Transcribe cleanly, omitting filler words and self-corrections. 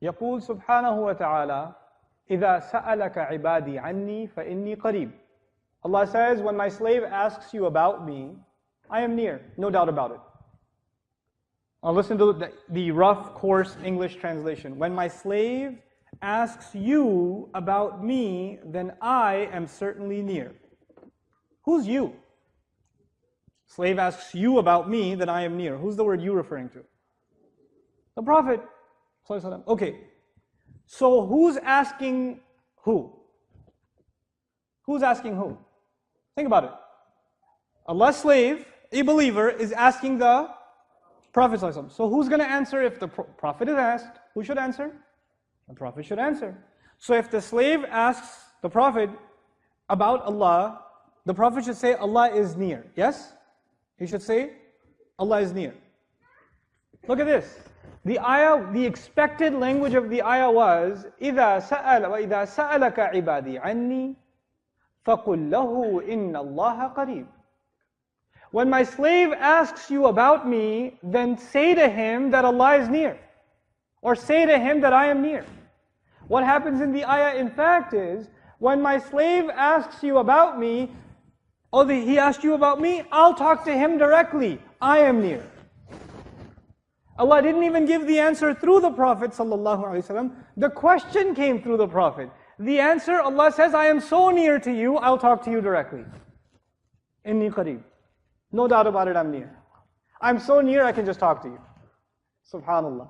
يقول سبحانه وتعالى إذا سألك عبادي عني فإني قريب. Allah says, when my slave asks you about me, I am near, no doubt about it. Now listen to the rough, coarse English translation. When my slave asks you about me, then I am certainly near. Who's you? Slave asks you about me, then I am near. Who's the word you referring to? The Prophet. Okay, so who's asking who? Who's asking who? Think about it. Allah's slave, a believer, is asking the Prophet. So who's going to answer if the Prophet is asked? Who should answer? The Prophet should answer. So if the slave asks the Prophet about Allah, the Prophet should say Allah is near. Yes? He should say Allah is near. Look at this. The ayah, the expected language of the ayah was وإذا سألك عبادي عني فقل له إن الله قريب. When my slave asks you about me, then say to him that Allah is near. Or say to him that I am near. What happens in the ayah in fact is, when my slave asks you about me, he asked you about me, I'll talk to him directly. I am near. Allah didn't even give the answer through the Prophet ﷺ. The question came through the Prophet. The answer, Allah says, I am so near to you, I'll talk to you directly. Inni qareeb. No doubt about it, I'm near. I'm so near, I can just talk to you. Subhanallah.